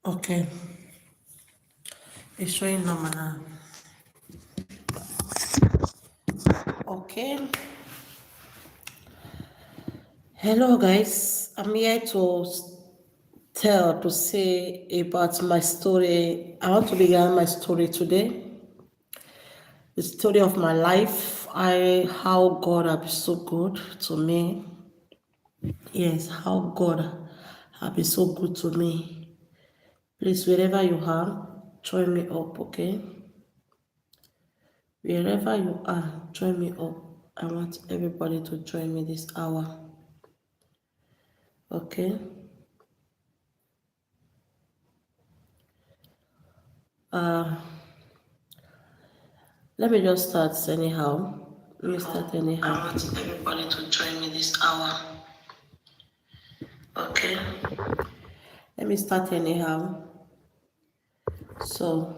Okay, it's showing number now. Okay, hello guys. I'm here to say about my story. I want to begin my story today. The story of my life. How God has been so good to me. Yes, how God has been so good to me. Please, wherever you are, join me up, okay? Wherever you are, join me up. I want everybody to join me this hour. Okay. Let me just start anyhow. Let me start anyhow. I want everybody to join me this hour. Okay. Let me start anyhow. So,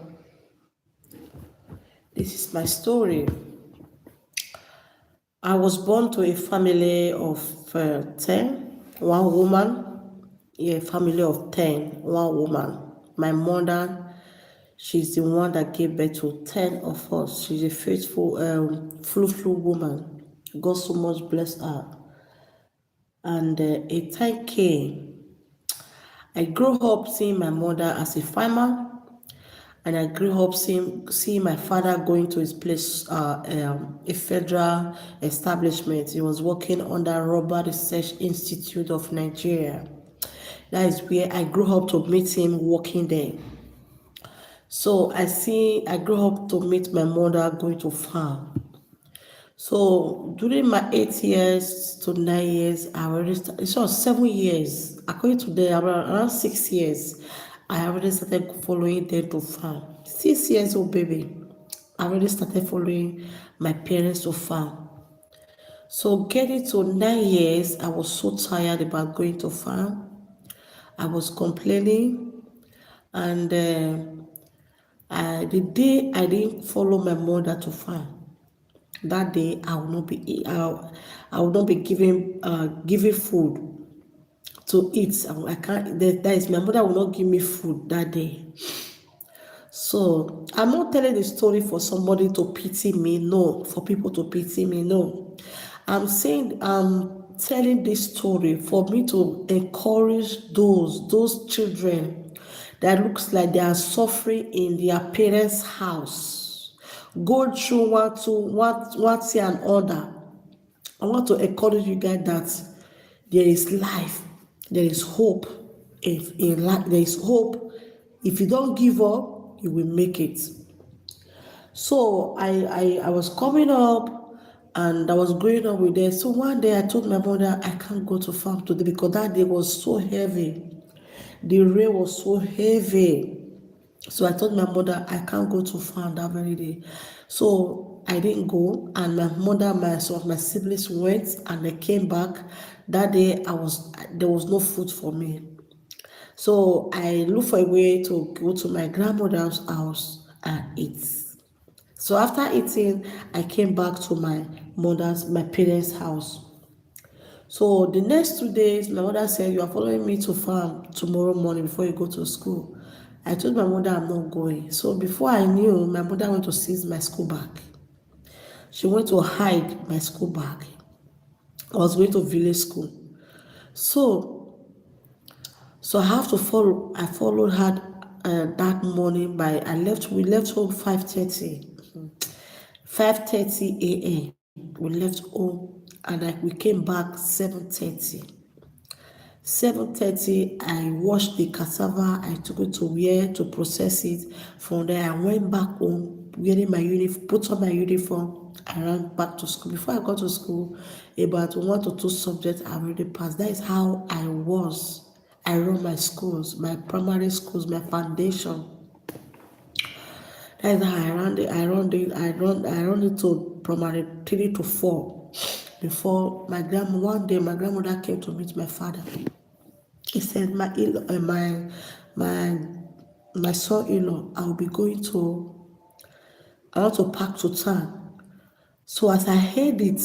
this is my story. I was born to a family of 10, one woman. Yeah, family of 10, one woman. My mother, she's the one that gave birth to 10 of us. She's a faithful, fruitful woman. God so much blessed her. And a time came. I grew up seeing my mother as a farmer, and I grew up seeing my father going to his place, a federal establishment. He was working under Robert Research Institute of Nigeria. That is where I grew up to meet him working there. So I grew up to meet my mother going to farm. So during my 8 years to 9 years, I already started, so 7 years, according to them, around 6 years, I already started following them to farm. 6 years old baby, I already started following my parents to farm. So getting to 9 years, I was so tired about going to farm. I was complaining, and the day I didn't follow my mother to farm, that day I will not be giving food to eat. I can't. That is, my mother will not give me food that day. So I'm not telling the story for somebody to pity me. No, for people to pity me. No, I'm telling this story for me to encourage those children that looks like they are suffering in their parents' house, go through one thing and other. I want to encourage you guys that there is life, there is hope. If in life there is hope, if you don't give up, you will make it. So I was coming up, and I was growing up with them. So one day I told my mother I can't go to farm today because that day was so heavy. The rain was so heavy. So I told my mother I can't go to farm that very day. So I didn't go, and my mother, some of my siblings went, and they came back. That day there was no food for me. So I looked for a way to go to my grandmother's house and eat. So after eating, I came back to my parents' house. So the next 2 days, my mother said, "You are following me to farm tomorrow morning before you go to school." I told my mother I'm not going. So before I knew, my mother went to seize my school bag. She went to hide my school bag. I was going to village school. So I have to follow. I followed her that morning we left home 5:30. 5:30 a.m. We left home, and we came back 7:30. 7:30, I washed the cassava. I took it to where to process it. From there, I went back home, wearing my uniform, put on my uniform. I ran back to school. Before I got to school, about 1 or 2 subjects I already passed. That is how I was. I run my schools, my primary schools, my foundation. That is how I run it to primary 3 to 4. Before one day my grandmother came to meet my father. He said, my son-in-law, I want to pack to town. So as I heard it,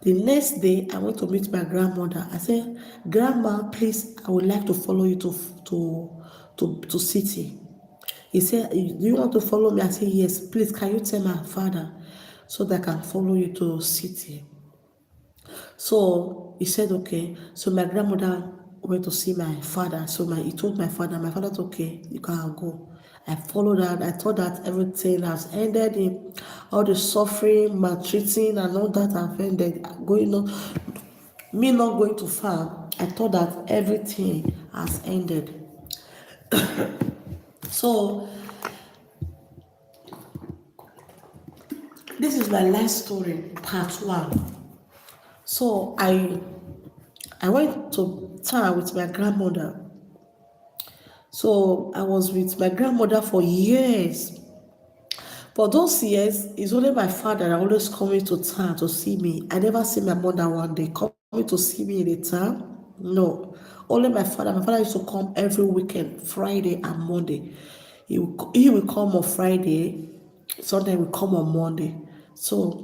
the next day I went to meet my grandmother. I said, "Grandma, please, I would like to follow you to city. He said, do you want to follow me? I said, yes, please, can you tell my father so that I can follow you to city? So he said, okay. So my grandmother went to see my father. So he told my father, okay, you can go. I followed that. I thought that everything has ended in all the suffering, maltreating, and all that have ended. Going on, me not going to farm, I thought that everything has ended. So this is my life story, part one. So I went to town with my grandmother. So I was with my grandmother for years. For those years, it's only my father that always coming to town to see me. I never see my mother one day coming to see me in the town. No. Only my father. My father used to come every weekend, Friday and Monday. He will come on Friday, Sunday will come on Monday. So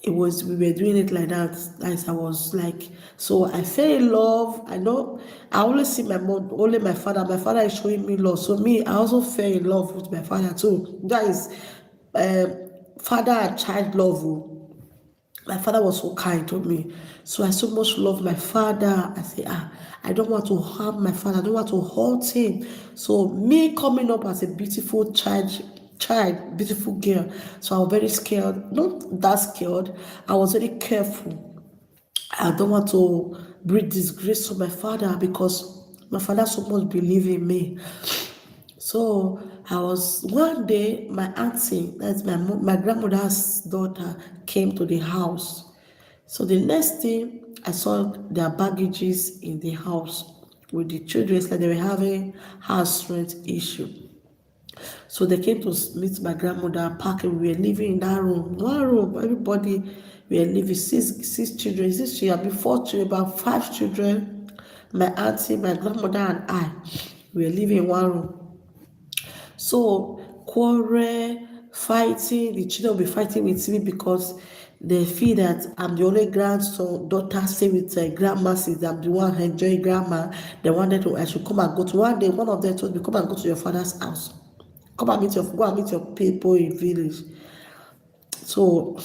we were doing it like that as I was like, so I fell in love. I know I always see my mom, only my father is showing me love, so me I also fell in love with my father too. That is father and child love. My father was so kind to me, so I so much love my father. I say, I don't want to harm my father, I don't want to hurt him. So me coming up as a beautiful beautiful girl, so I was very scared, not that scared, I was very careful. I don't want to bring disgrace to my father because my father so much believe in me. So I was one day, my auntie, that's my grandmother's daughter, came to the house. So the next thing I saw their baggages in the house with the children. It's like they were having house rent issue. So they came to meet my grandmother parking. We were living in that room, one room. Everybody, we were living six children. Six children, before children, about five children. My auntie, my grandmother, and I, we were living in one room. So quarrel, fighting, the children will be fighting with me because they feel that I'm the only grandson, daughter stay with grandma since I'm the one enjoying grandma. They wanted to, I should come and go to one day. One of them told me, come and go to your father's house. Go and meet your people in village. So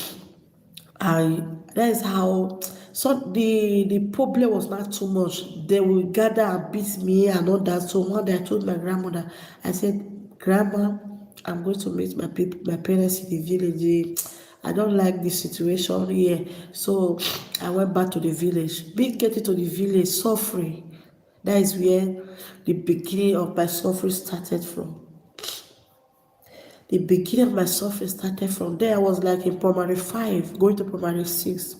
I that is how, so the problem was not too much. They will gather and beat me and all that. So one day I told my grandmother, I said, Grandma, I'm going to meet my people, my parents in the village. I don't like this situation here. So I went back to the village. Being getting to the village, suffering. That is where the beginning of my suffering started from. The beginning of my suffering started from there. I was like in primary 5, going to primary 6.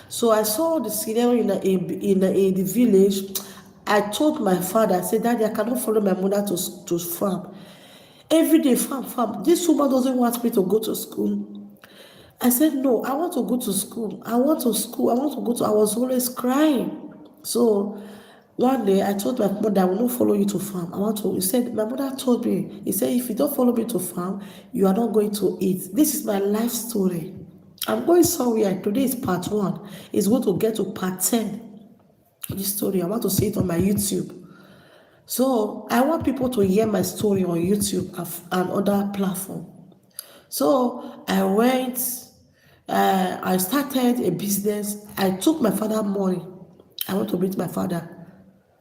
So I saw the scenario in the village. I told my father, I said, Daddy, I cannot follow my mother to farm. Every day, farm. This woman doesn't want me to go to school. I said, no, I want to go to school. I want to go to, I was always crying. So one day I told my mother, I will not follow you to farm. He said, my mother told me, he said, if you don't follow me to farm, you are not going to eat. This is my life story. I'm going somewhere. Today is part 1. It's going to get to part 10. This story, I want to see it on my YouTube. So I want people to hear my story on YouTube and other platforms. So I went, I started a business. I took my father money. I went to meet my father.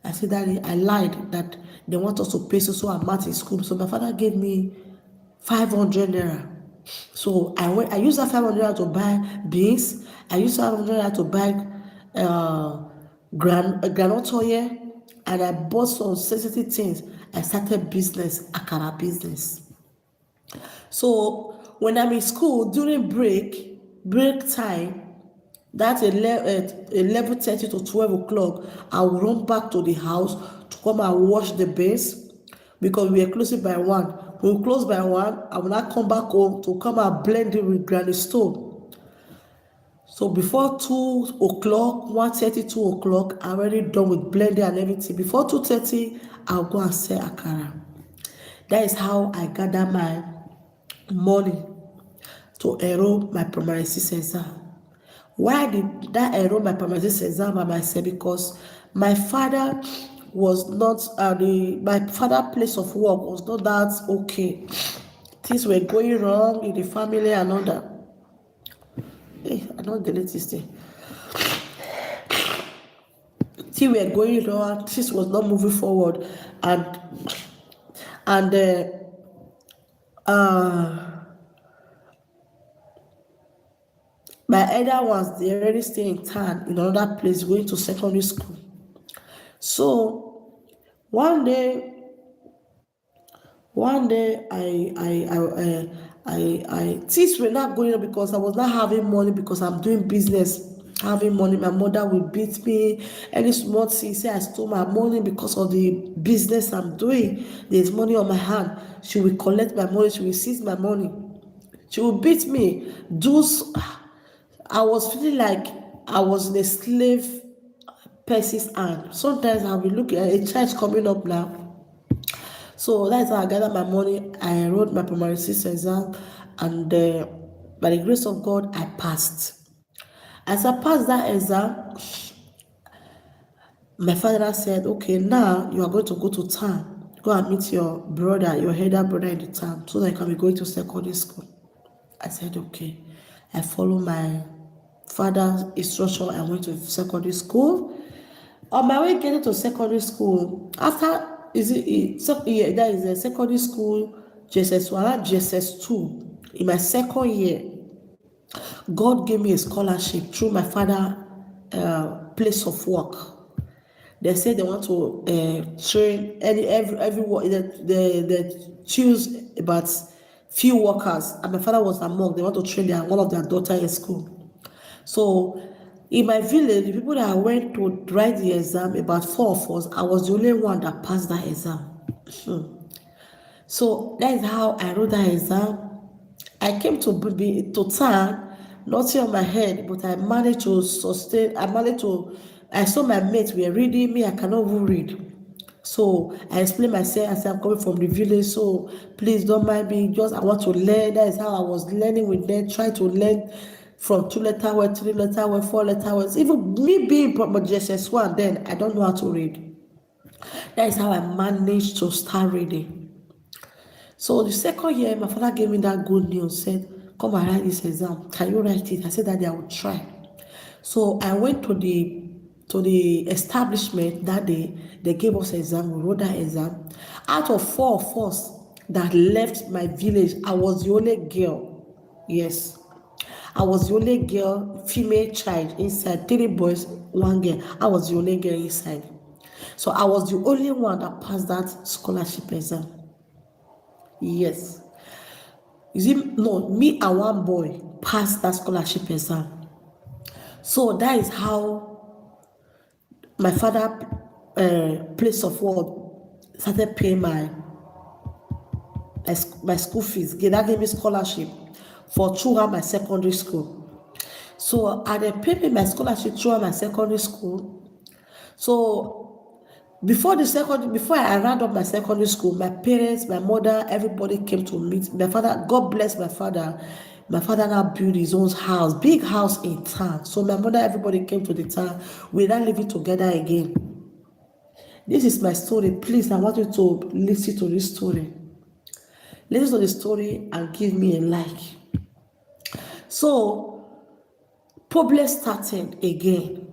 I said, Daddy, I lied that they want us to pay so amount in school. So my father gave me 500 naira. So I used that 500 naira to buy beans. I used 500 naira to buy groundnut oil, and I bought some sensitive things. I started business, akara business. So when I'm in school during break time, that's 11:30 to 12 o'clock, I will run back to the house to come and wash the beans because we are closing by 1. When we close by 1, I will not come back home to come and blend it with granny stone. So before 2 o'clock, 1:30, 2 o'clock, I'm already done with blending and everything. Before 2:30, I'll go and sell akara. That is how I gather my money to enroll my primary 6 exam. Why did that enroll my primary 6 exam by myself? Because my father was not my father place of work was not that okay. Things were going wrong in the family and all that. Hey, I don't delete this thing. Things were going wrong, things was not moving forward, and my elder ones, they already stay in town in another place going to secondary school. So one day things were not going on because I was not having money because I'm doing business. Having money, my mother will beat me. Any small thing, say I stole my money because of the business I'm doing. There's money on my hand. She will collect my money. She will seize my money. She will beat me. Those, I was feeling like I was in a slave person's hand. Sometimes I'll be looking at a child coming up now. So that's how I gathered my money. I wrote my primary six exam, and by the grace of God, I passed. As I passed that exam, my father said, "Okay, now you are going to go to town. Go and meet your brother, your elder brother in the town, so that you can be going to secondary school." I said, "Okay." I followed my father's instruction. I went to secondary school. On my way getting to secondary school, after that is a secondary school GSS1, GSS2. In my second year, God gave me a scholarship through my father place of work. They said they want to train everyone. They choose about few workers, and my father was among. They want to train one of their daughter in school. So in my village, the people that went to write the exam, about 4 of us, I was the only one that passed that exam. So that is how I wrote that exam. I came to town, nothing on my head, but I managed to sustain. I saw my mates were reading me. I cannot even read. So I explained myself. I said, I'm coming from the village, so please don't mind me. Just I want to learn. That is how I was learning with them, trying to learn from 2 letter word, 3 letter word, 4 letter words. Even me being GSS1, then I don't know how to read. That is how I managed to start reading. So the second year, my father gave me that good news, said, "Come and write this exam. Can you write it?" I said that I would try. So I went to the establishment that day. They gave us an exam. We wrote that exam. Out of 4 of us that left my village, I was the only girl. Yes. I was the only girl, female child inside. 3 boys, 1 girl. I was the only girl inside. So I was the only one that passed that scholarship exam. Yes. No, me and 1 boy passed that scholarship exam. So that is how my father place of work started paying my school fees. That gave me scholarship for throughout my secondary school. So I dey pay me my scholarship throughout my secondary school. So before I round up my secondary school, my parents, my mother, everybody came to meet my father. God bless my father. My father now built his own house, big house in town. So my mother, everybody came to the town. We're not living together again. This is my story. Please, I want you to listen to this story. Listen to the story and give me a like. So problem started again.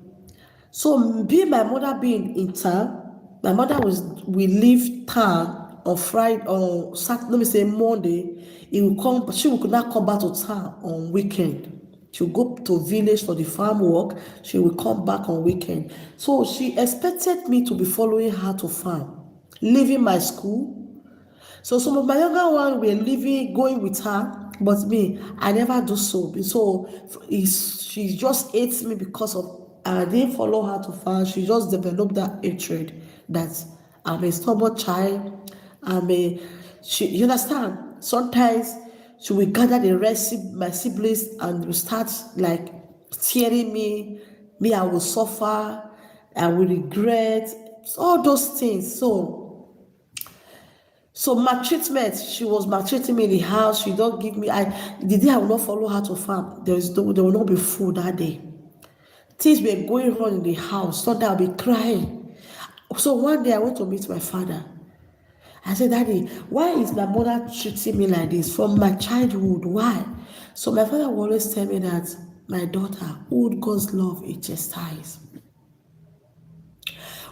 So my mother being in town, my mother we leave town on Friday, on Saturday, let me say Monday. She could not come back to town on weekend. She will go to village for the farm work. She will come back on weekend. So she expected me to be following her to farm, leaving my school. So some of my younger ones were leaving, going with her, but me, I never do so. So she just hates me because of I didn't follow her to farm. She just developed that hatred that I'm a stubborn child. You understand? Sometimes she will gather the rest my siblings and will start like tearing me. Me, I will suffer. I will regret all those things. So maltreatment, she was maltreating me in the house. She don't give me. The day I will not follow her to farm, there will not be food that day. Things were going on in the house. Sunday I'll be crying. So one day I went to meet my father. I said, Daddy, why is my mother treating me like this from my childhood? Why? So my father will always tell me that, my daughter, who God's love it chastise.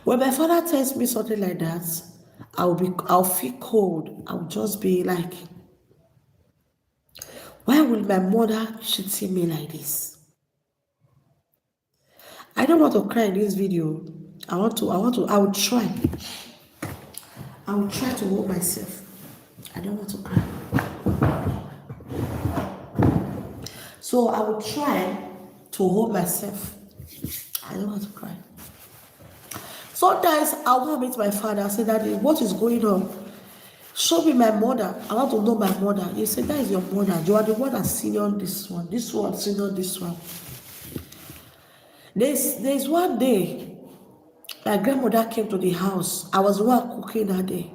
When my father tells me something like that, I'll feel cold. I'll just be like, why will my mother treat me like this? I don't want to cry in this video. I will try. I will try to hold myself. I don't want to cry. So I will try to hold myself. I don't want to cry. Sometimes I want to meet my father. I say, Daddy, what is going on? Show me my mother. I want to know my mother. He said, that is your mother. You are the one that senior this one senior this one. There's one day, my grandmother came to the house. I was the one cooking that day.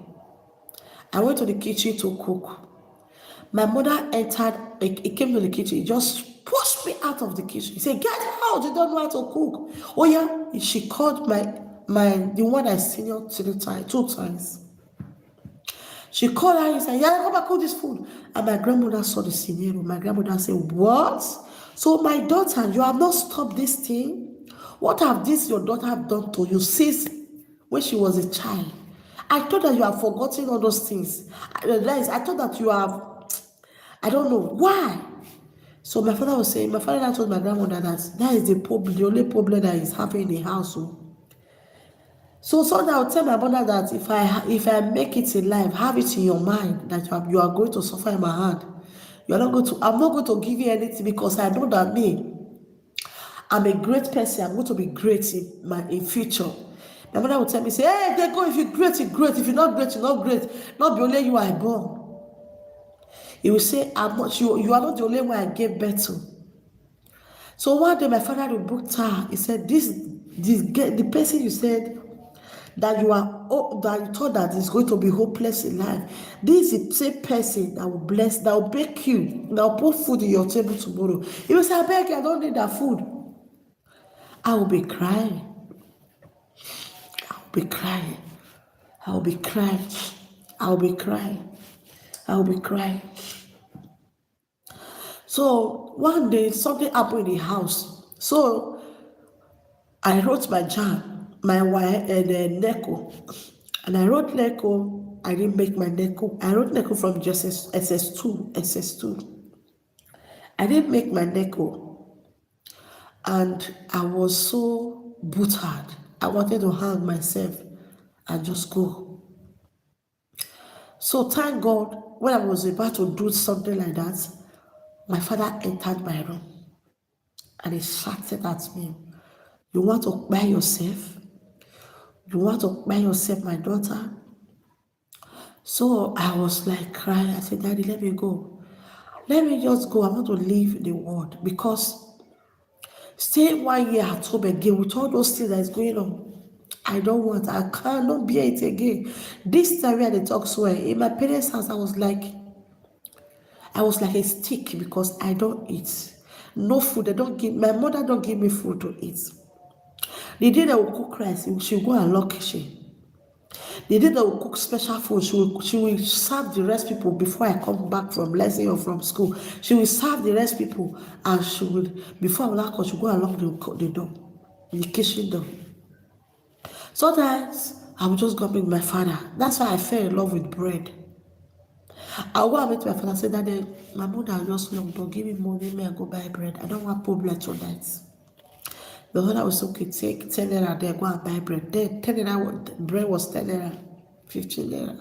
I went to the kitchen to cook. My mother entered, he came to the kitchen, he just pushed me out of the kitchen. He said, get out, you don't know how to cook. Oh yeah, she called the one I senior 2 times. She called her and said, yeah, come and cook this food. And my grandmother saw the scenario. My grandmother said, what? So my daughter, you have not stopped this thing? What have your daughter done to you since when she was a child? I thought that you have forgotten all those things. I thought that you have, I don't know. Why? So my father was saying, my father told my grandmother that is the problem, the only problem that is happening in the household. So I will tell my mother that if I make it in life, have it in your mind that you are going to suffer in my hand. I'm not going to give you anything because I know that I'm a great person. I'm going to be great in future. My mother will tell me, say, hey, they go, if you're great, you're great. If you're not great, you're not great. Not be only you are born. He will say, you are not the only one I gave birth to. So one day my father rebuked her. He said, the person you said that that you thought that is going to be hopeless in life, this is the same person that will bless, that will bake you, that will put food in your table tomorrow. He will say, I beg you, I don't need that food. I will be crying. I will be crying. I will be crying. I will be crying. I will be crying. So one day something happened in the house. So I wrote my jam, my wire and NECO. And I wrote NECO. I didn't make my NECO. I wrote NECO from just SS2. I didn't make my NECO. And I was so buttered. I wanted to hang myself and just go. So thank God, when I was about to do something like that, my father entered my room and he shouted at me, you want to buy yourself? You want to buy yourself, my daughter? So I was like crying. I said, Daddy, let me go. Let me just go. I want to leave the world because staying 1 year at home again with all those things that is going on, I cannot bear it again. This time when they talk so well, in my parents' house, I was like a stick because I don't eat. No food. My mother don't give me food to eat. The day they will cook rice, she'll go and lock kitchen. The day they will cook special food, she will serve the rest people before I come back from lesson or from school. She will serve the rest people and before I will lock her, she'll go and lock the door, the kitchen door. Sometimes I will just go meet my father. That's why I fell in love with bread. I'll go and meet my father and say, Daddy, my mother just long, don't give me money, may I go buy bread. I don't want problem tonight. The mother was okay, take 10 naira there, go and buy bread. Then 10 naira, bread was 10 naira, 15 naira.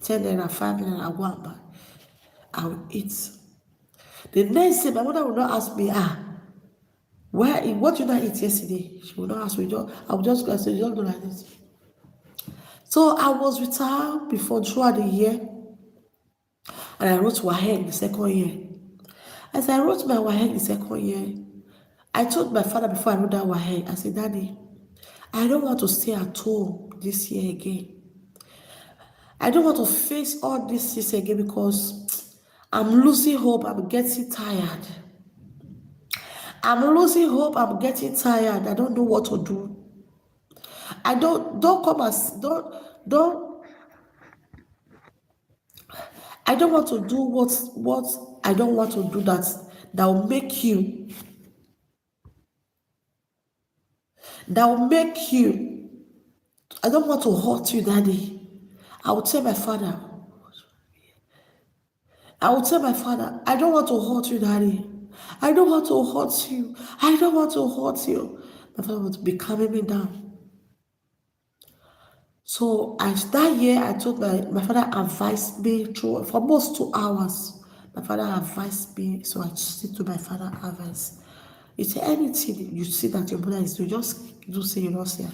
10 naira, 5 naira, I go and buy. I will eat. The next day, my mother will not ask me, what did I eat yesterday? She will not ask me, I will just go and say, you don't do like this. So I was with her throughout the year, and I wrote WAEC the second year. As I wrote my WAEC the second year, I told my father before I wrote that WAEC, I said, Daddy, I don't want to stay at home this year again. I don't want to face all this again because I'm losing hope. I'm getting tired. I'm losing hope. I'm getting tired. I don't know what to do. I don't come as don't I don't want to do what I don't want to do, that will make you. I don't want to hurt you, Daddy. I will tell my father. I don't want to hurt you, Daddy. I don't want to hurt you. I don't want to hurt you. My father would be calming me down. So that year, I told my father advised me through for almost 2 hours. My father advised me, so I stick to my father advice. He said, anything you see that your mother is doing, just do say you don't see her.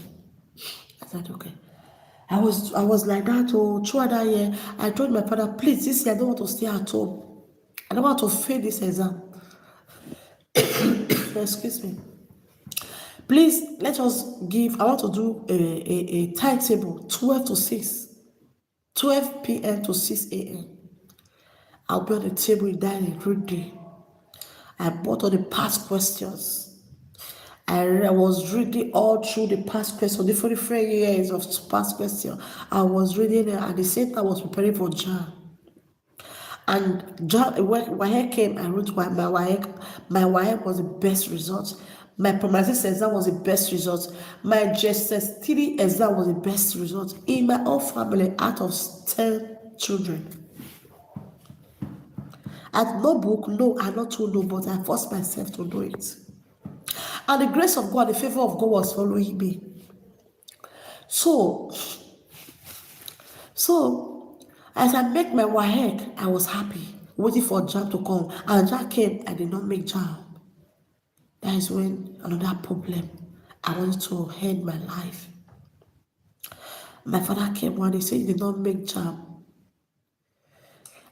I said, okay. I was like that throughout that year. I told my father, please, this year I don't want to stay at home. I don't want to fail this exam. Excuse me. Please, let us give, I want to do a timetable, 12 to 6, 12 p.m. to 6 a.m. I'll be on the table in dining every day. I bought all the past questions. I was reading all through the past questions, different years of past questions. I was reading it, and at the same time I was preparing for JAM. And when WAEC came, I wrote my WAEC. My WAEC was the best result. My promises exam was the best result. My GSS3 exam was the best result. In my own family, out of 10 children. At no book, no, I not to know, but I forced myself to do it. And the grace of God, the favor of God was following me. So as I make my WAEC, I was happy, waiting for JAM to come. And JAM came, I did not make JAM. That is when another problem. I wanted to end my life. My father came one day, said he did not make JAM.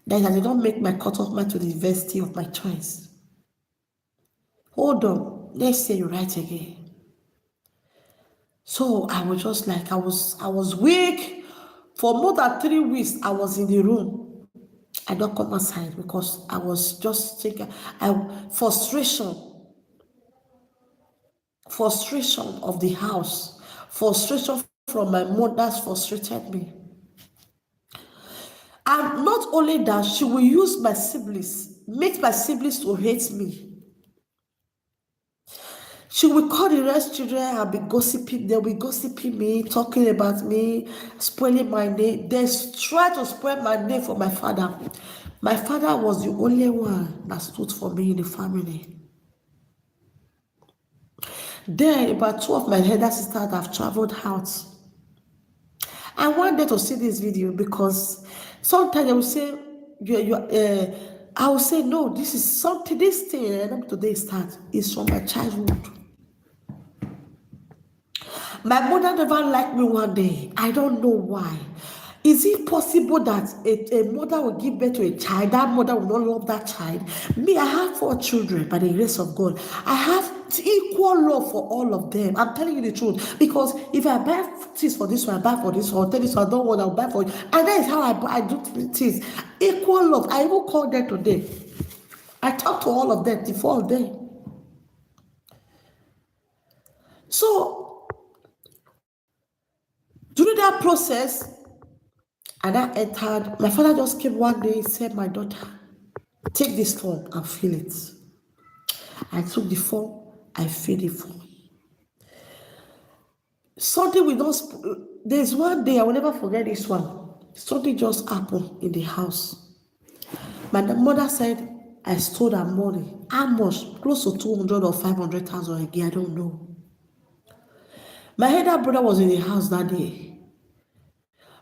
That is, I did not make my cutoff mark to the university of my choice. Hold on, let's say you write again. So I was just like, I was weak. For more than 3 weeks, I was in the room. I don't come outside because I was just thinking, frustration of the house, frustration from my mother's frustrated me. And not only that, she will use my siblings, make my siblings to hate me. She will call the rest children and be gossiping. They'll be gossiping me, talking about me, spoiling my name. They try to spoil my name for my father. My father was the only one that stood for me in the family. Then about 2 of my elder sisters have traveled out. I want them to see this video because sometimes they will say, I will say, no, this is something, this thing, today start is from my childhood. My mother never liked me one day. I don't know why. Is it possible that a mother will give birth to a child, that mother will not love that child? Me, I have 4 children by the grace of God. I have equal love for all of them. I'm telling you the truth. Because if I buy things for this one, I buy for this one, I'll tell this one, I don't want, I'll buy for it. And that is how I do things. Equal love. I even called them today. I talked to all of them, the 4 of them. So, during that process, and I entered, my father just came one day and said, my daughter, take this form and fill it. I took the form, I filled the form. Something we don't, there's one day, I will never forget this one. Something just happened in the house. My mother said, I stole her money. How much? Close to 200 or 500,000 again, I don't know. My elder brother was in the house that day.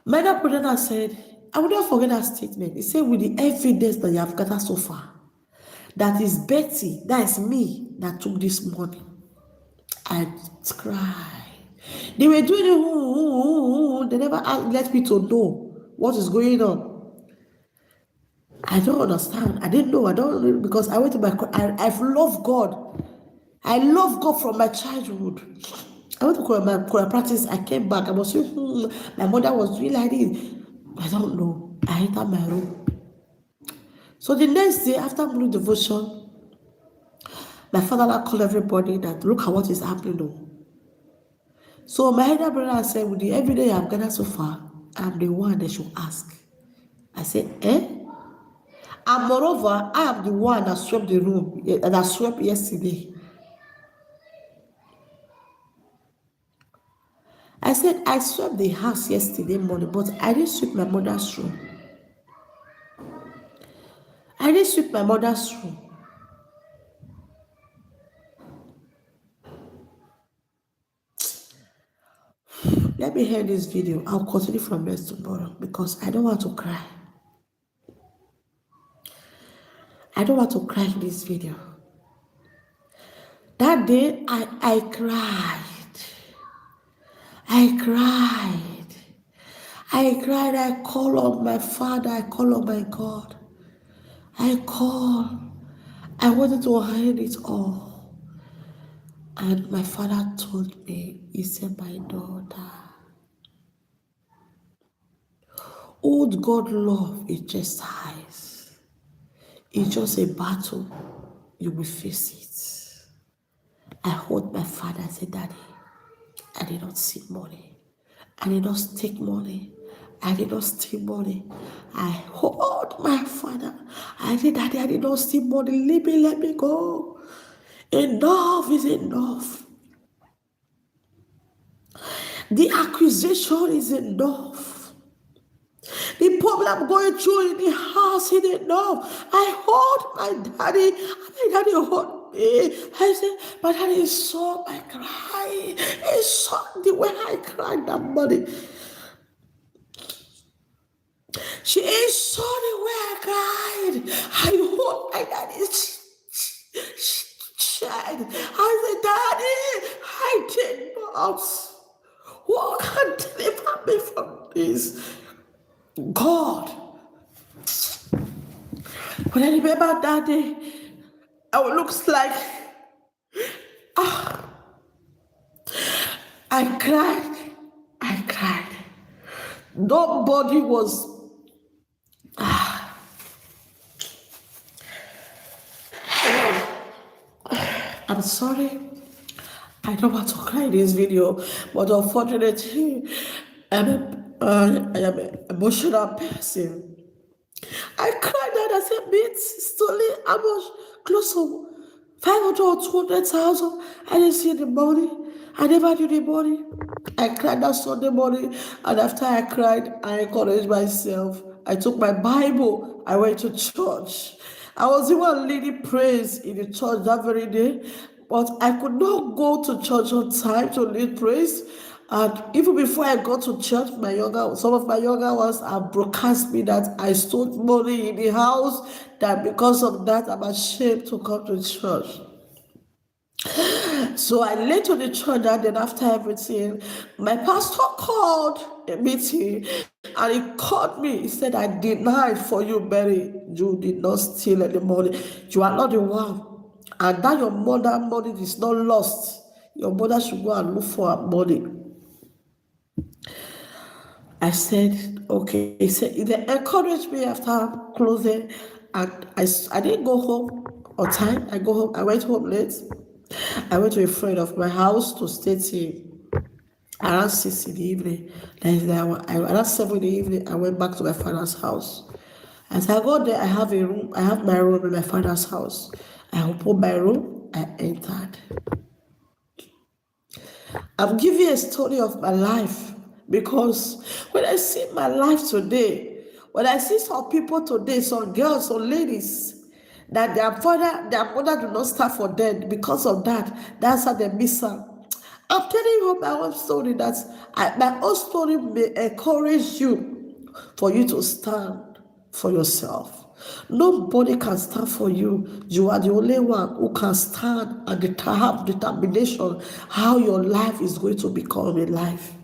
My elder brother said, I will not forget that statement. He said, with the evidence that you have gathered so far, that is Betty, that is me, that took this money. I cried. They were doing it, they never let me to know what is going on. I don't understand. I didn't know. I don't, because I went to I've loved God. I love God from my childhood. I went to my Quran practice. I came back. I was saying, my mother was doing like this. I don't know. I entered my room. So the next day, after morning devotion, my father called everybody that look at what is happening. So my elder brother said, with the evidence I've gathered so far, I'm the one they should ask. I said, eh? And moreover, I am the one that swept the room, that swept yesterday. I said, I swept the house yesterday morning, but I didn't sweep my mother's room. I didn't sweep my mother's room. Let me hear this video. I'll continue from next tomorrow because I don't want to cry. I don't want to cry in this video. That day, I cried. I cried. I cried. I called on my Father. I called on my God. I called. I wanted to hide it all. And my Father told me, he said, my daughter, old God love is just eyes. It's just a battle. You will face it. I hold my father and said, Daddy, I did not see money. I did not take money. I did not steal money. I hold my father. I said, Daddy, I did not steal money. Leave me, let me go. Enough is enough. The accusation is enough. The problem I'm going through in the house is enough. I hold my daddy. My daddy hold me. I said, my daddy saw my cry. He saw the way I cried that morning. She saw the way I cried. I hold my daddy's child. I said, Daddy, I did not. What can deliver me from this? God. When I remember that day, it looks like I cried. I cried. Nobody was. I'm sorry. I don't want to cry in this video, but unfortunately, I am an emotional person. I cried out. I said, "Mate, stolen how much? Close to 500 or 200,000. I didn't see the money. I never knew the money." I cried that Sunday morning, and after I cried, I encouraged myself. I took my Bible. I went to church. I was even leading praise in the church that very day, but I could not go to church on time to lead praise. And even before I got to church, some of my younger ones have broadcast me that I stole money in the house, that because of that, I'm ashamed to come to church. So I led to the church, and then after everything, my pastor called a meeting, and he called me. He said, I denied for you, Mary. You did not steal any money. You are not the one. And that your mother money is not lost. Your mother should go and look for her money. I said, okay. He said, they encouraged me after closing, and I didn't go home on time. I went home late. I went to a friend of my house to stay till around 6 in the evening. Around 7 in the evening, I went back to my father's house. As I got there, I have my room in my father's house. I opened my room, I entered. I'm giving you a story of my life because when I see my life today, when I see some people today, some girls, some ladies, that their mother do not stand for them because of that, that's how they miss out. I'm telling you my own story, my own story may encourage you for you to stand for yourself. Nobody can stand for you. You are the only one who can stand and have determination how your life is going to become a life.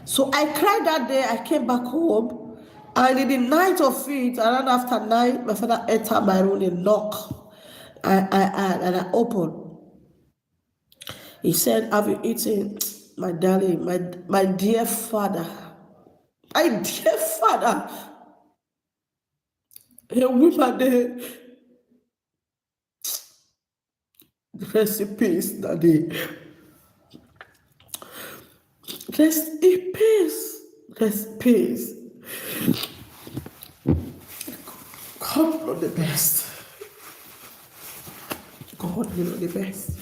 So I cried that day. I came back home, and in the night of it, around after 9, my father entered my room and knocked. And I opened. He said, have you eaten, my darling, my dear father? My dear father, a woman there. Rest in peace, Daddy. Rest in peace. Rest in peace. God know the best. God know the best.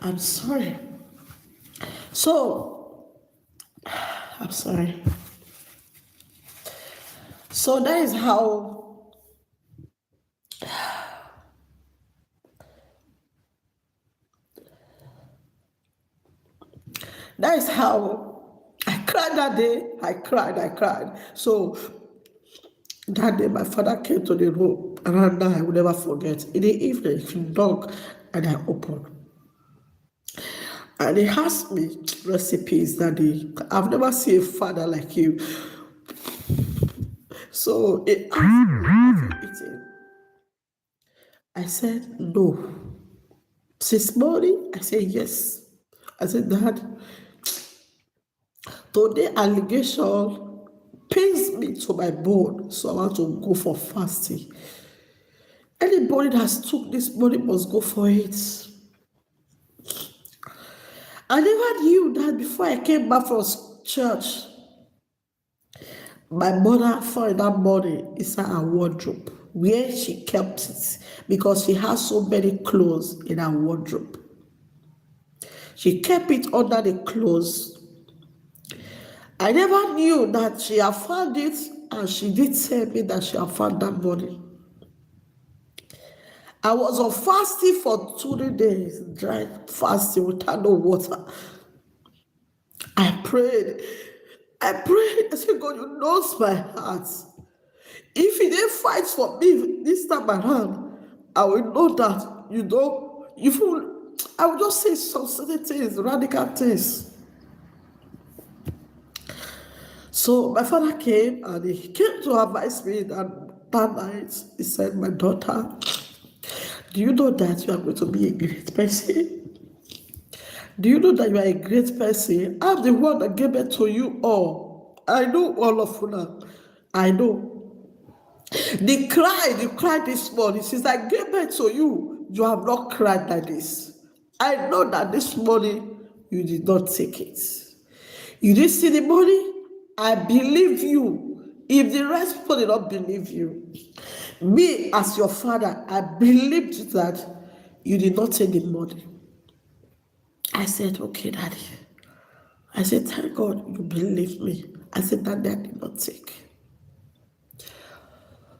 I'm sorry. So, I'm sorry. So that is how I cried that day. I cried. So that day my father came to the room around that I will never forget. In the evening, he knocked and I opened. And he asked me recipes that day. I've never seen a father like you. So he asked me, have you eaten? I said, no. Since morning, I said, yes. I said, Dad, today allegation pains me to my bone, so I want to go for fasting. Anybody that took this money must go for it. I never knew that before I came back from church, my mother found that money inside her wardrobe where she kept it because she has so many clothes in her wardrobe. She kept it under the clothes. I never knew that she had found it, and she did tell me that she had found that money. I was on fasting for 2 days, dry fasting without no water. I prayed. I said, God, you knows my heart. If he didn't fight for me this time around, I will know that, I will just say some certain things, radical things. So my father came and he came to advise me that night. He said, my daughter, do you know that you are going to be a great person? Do you know that you are a great person? I'm the one that gave it to you all. I know all of you now. I know. They cried this morning. Since I gave birth to you, you have not cried like this. I know that this morning you did not take it. You didn't see the money. I believe you. If the rest people did not believe you, me as your father, I believed that you did not take the money. I said, okay, Daddy. I said, thank God you believe me. I said, Daddy, I did not take.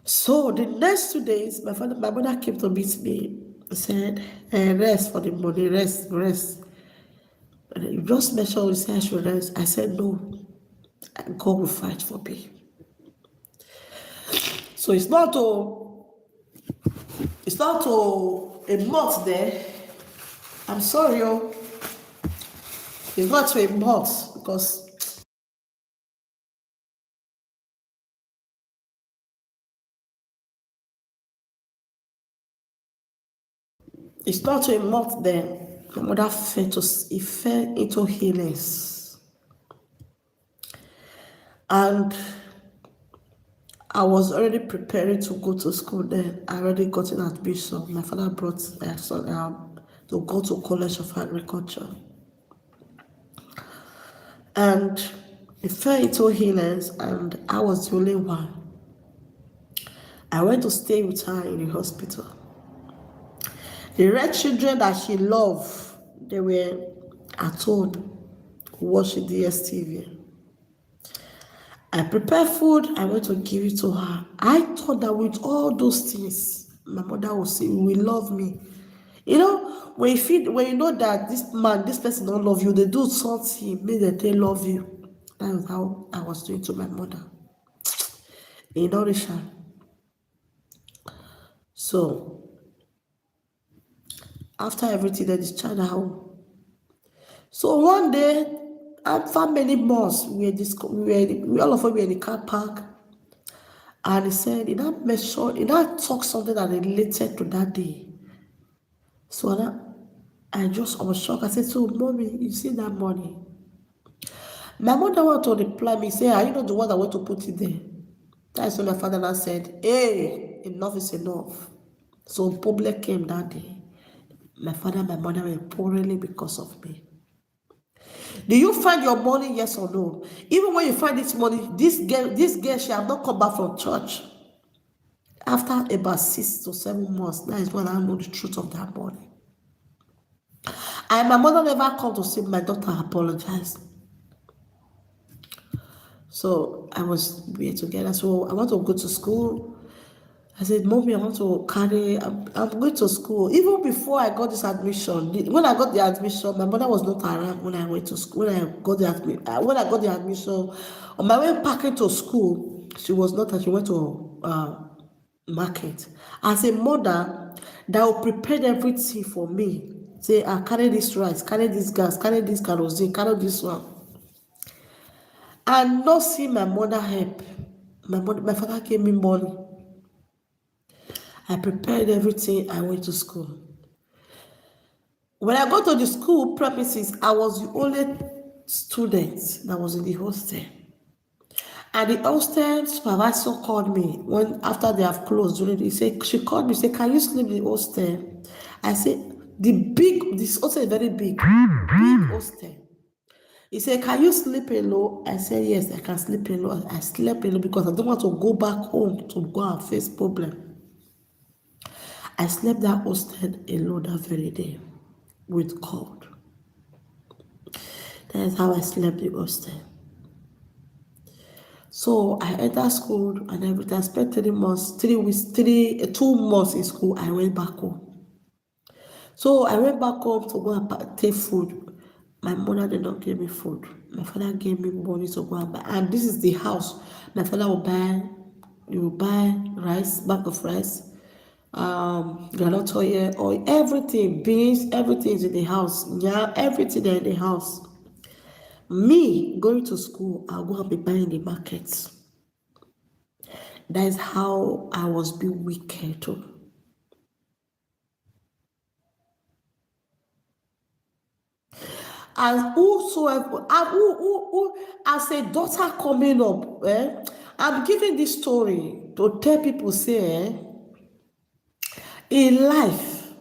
So the next 2 days, my mother came to meet me and said, rest for the money, rest. And you just make sure you say I should rest. I said, no, God will fight for me. So it's not a month there. I'm sorry, it's not to a month because it's not to a month there. My mother fell into illness. And I was already preparing to go to school then. I already got an admission. My father brought my son to go to College of Agriculture. And he fell into illness, and I was the only one. I went to stay with her in the hospital. The red children that she loved, they were at home watching DSTV. I prepared food, I went to give it to her. I thought that with all those things, my mother would say, "You will love me." You know, when you know that this person don't love you, they do something, make that they love you. That was how I was doing to my mother. You know, Risha. So after everything, they discharged her home. So one day, after many months, we all of us were in the car park, and he said, he not talk something that related to that day. So I was shocked. I said, so mommy, you see that money? My mother wanted to reply me, say, are you not the one that want to put it there? That's when my father now said, hey, enough is enough. So problem came that day. My father and my mother were quarreling because of me. Do you find your money, yes or no? Even when you find this money, this girl, she have not come back from church. After about 6 to 7 months, that is when I know the truth of that money. And my mother never called to see my daughter apologize. So I was we together. So I want to go to school. I said, Mommy, I want to carry, I'm going to school. Even before I got this admission, when I got the admission, my mother was not around when I went to school. When I got the admission, on my way packing to school, she was not, and she went to market. As a mother, that will prepare everything for me. Say, I carry this rice, carry this gas, carry this kerosene, carry this one. And not see my mother help. My father gave me money. I prepared everything. I went to school. When I got to the school premises, I was the only student that was in the hostel. And the hostel supervisor called me when after they have closed. She called me, said, "Can you sleep in the hostel?" I said, this hostel is very big hostel. He said, "Can you sleep alone?" I said, "Yes, I can sleep alone." I slept alone because I don't want to go back home to go and face problem. I slept that hostel alone that very day with God. That is how I slept the hostel. So I entered school and everything. I spent 2 months in school. I went back home. So I went back home to go and take food. My mother did not give me food. My father gave me money to go and buy. And this is the house. My father will buy rice, bag of rice, granite oil, everything, beans, everything is in the house. Yeah, everything there in the house. Me going to school, I'll go and be buying the markets. That is how I was being wicked too. As whosoever, as a daughter coming up, I'm giving this story to tell people, say, in life,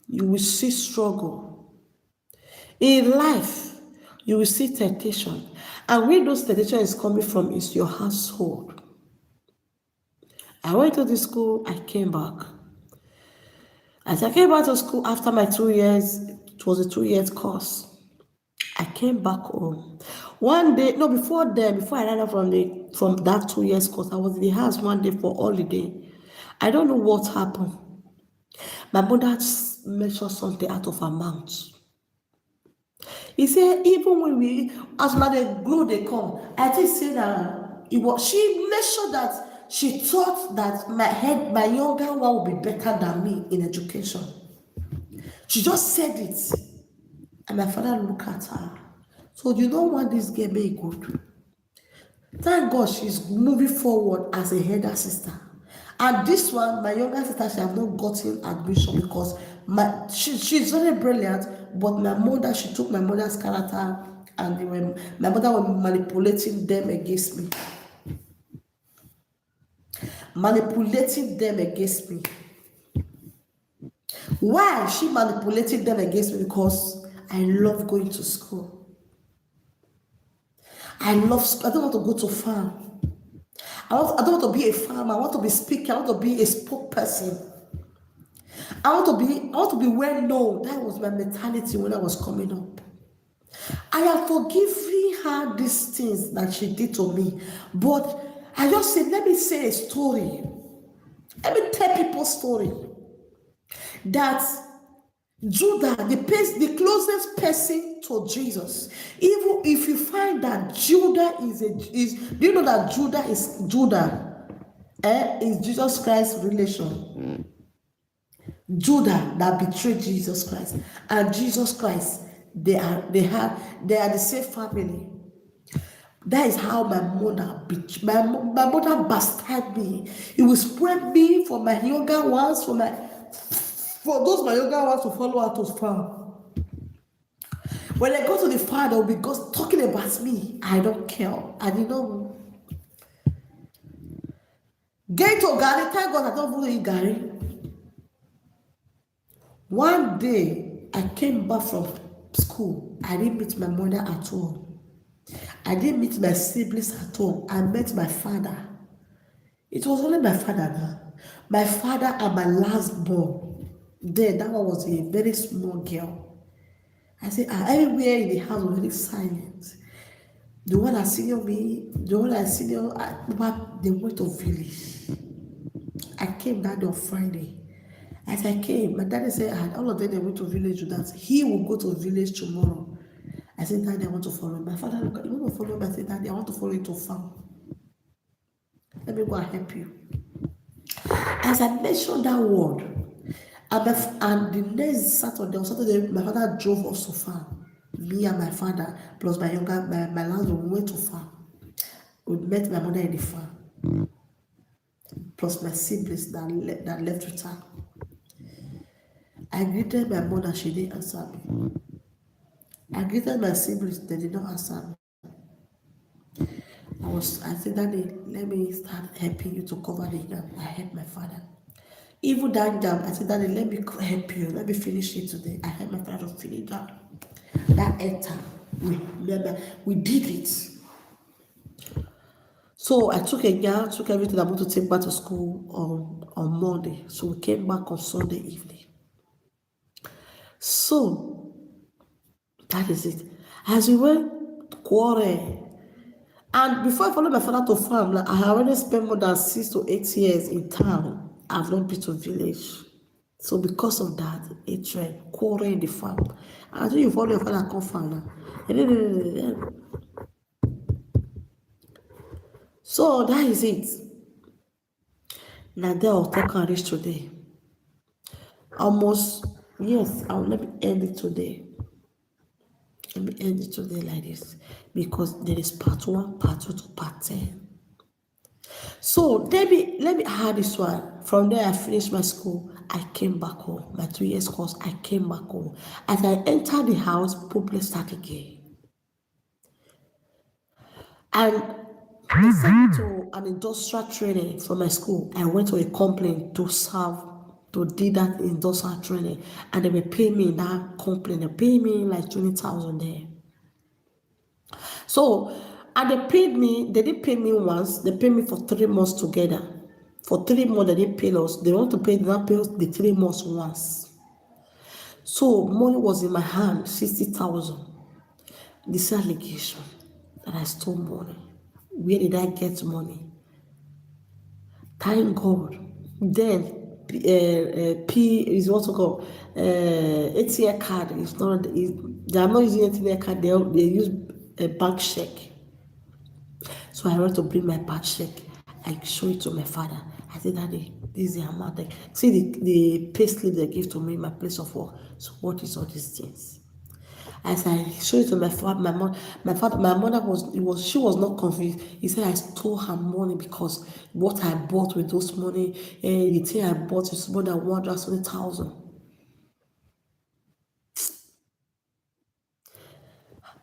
you will see struggle. In life, you will see temptation. And where those temptation is coming from is your household. I went to the school, I came back. As I came back to school after my 2 years, it was a 2 years course. I came back home. One day, no, before I ran out from that 2 years course, I was in the house one day for holiday. I don't know what happened. My mother mentioned something out of her mouth. He said, even when as they grow, they come. I think say that she made sure that she thought that my younger one would be better than me in education. She just said it. And my father looked at her. So you don't want this girl be good. Thank God she's moving forward as a elder sister. And this one, my younger sister, she has not gotten admission because she's very brilliant, but my mother, she took my mother's character and my mother was manipulating them against me. Manipulating them against me. Why she manipulated them against me? Because I love going to school. I don't want to go to farm. I don't want to be a farmer. I want to be speaking. I want to be a spokesperson. I want to be well known. That was my mentality when I was coming up. I am forgiving her these things that she did to me. But I just said, let me say a story. Let me tell people a story. That Judah, the closest person to Jesus, even if you find that Judah do you know that Judah is Jesus Christ's relation? Judah that betrayed Jesus Christ and Jesus Christ, they are the same family. That is how my mother bastarded me. It will spread me for my younger ones, for those my younger ones to follow her to farm. When I go to the farm, they will be talking about me. I don't care. And Get to Gary, thank God I don't follow you, Gary. One day, I came back from school. I didn't meet my mother at all. I didn't meet my siblings at all. I met my father. It was only my father now. My father and my last born. Then that one was a very small girl. I said, everywhere in the house was very silent. The one that senior me, the one that senior, they went to village. I came that day on Friday. As I came, my daddy said, all of them they went to village with that. He will go to village tomorrow. I said, Daddy, I want to follow him. My father looked at, you want to follow him? I said, Daddy, I want to follow you to farm. Let me go and help you. As I mentioned that word, and the next Saturday, my father drove us to farm. Me and my father, plus my last one, we went to farm. We met my mother in the farm, plus my siblings that left with her. I greeted my mother, she didn't answer me. I greeted my siblings, they did not answer me. I said, Daddy, let me start helping you to cover the yam. I helped my father. Even that yam, I said, Daddy, let me help you. Let me finish it today. I helped my father to finish that enter. We did it. So I took a yam, took everything I want to take back to school on Monday. So we came back on Sunday evening. So that is it. As we went quarrel. And before I followed my father to farm, like, I had already spent more than 6 to 8 years in town. I've not been to village. So because of that, hatred, quarrel in the farm. And so you follow your father come farm now. So that is it. Now there I'll take and reach today. Almost, yes, let me end it today. Let me end it today like this. Because there is part 1, part 2 to part 10. So let me add this one. From there, I finished my school. I came back home. My 2 years course, I came back home. As I entered the house, problem started again. And they sent me to an industrial training from my school. I went to a company to do that industrial training. And they were paying me in that company. They paid me like 20,000 there. So, and they didn't pay me once, they paid me for 3 months together. For 3 months, they didn't pay us. They want to pay us the 3 months once. So, money was in my hand, 60,000. This allegation that I stole money. Where did I get money? Thank God. Then, P is what's called ATM card. They are not using ATM card, they use a bank check. So I went to bring my bank check. I show it to my father. I said, Daddy, this is the amount. See the pay slip they give to me in my place of work. So what is all these things? As I showed it to my father, my mother she was not confused. He said I stole her money because what I bought with those money, the thing I bought is more than 120,000.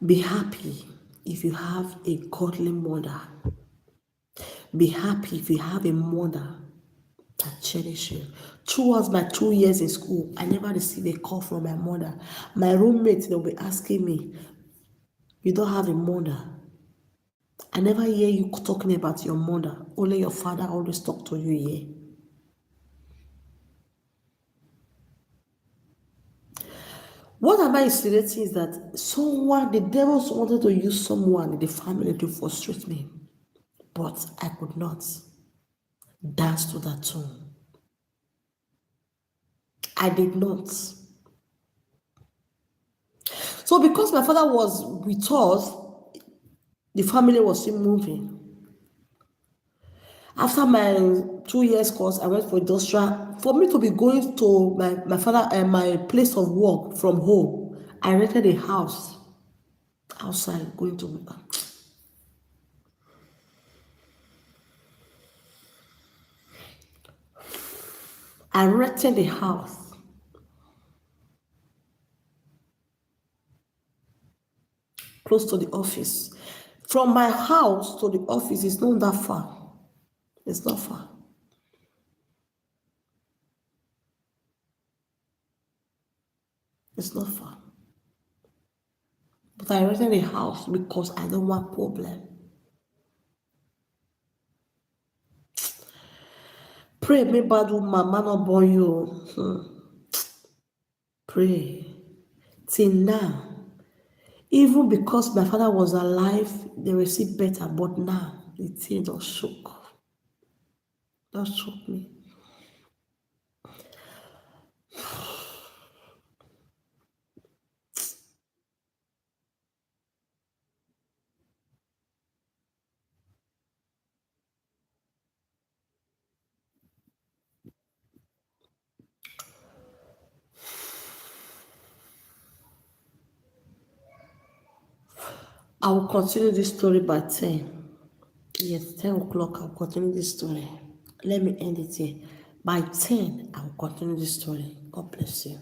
Be happy if you have a godly mother. Be happy if you have a mother that cherish you. Throughout my 2 years in school, I never received a call from my mother. My roommates, they'll be asking me, you don't have a mother. I never hear you talking about your mother. Only your father always talk to you here. What am I insinuating is that the devil wanted to use someone in the family to frustrate me. But I could not dance to that tune. I did not. So because my father was with us, the family was still moving. After my 2 years course, I went for industrial. For me to be going to my father and my place of work from home, I rented a house outside going to. I rented a house. Close to the office. From my house to the office is not that far. It's not far. It's not far. But I rented a house because I don't want problem. Pray, me bad woman, man not born you. Pray. Till now. Even because my father was alive, they received better, but now the thing just shook. Just shook me. I will continue this story by 10. Yes, 10 o'clock, I'll continue this story. Let me end it here. By 10, I will continue this story. God bless you.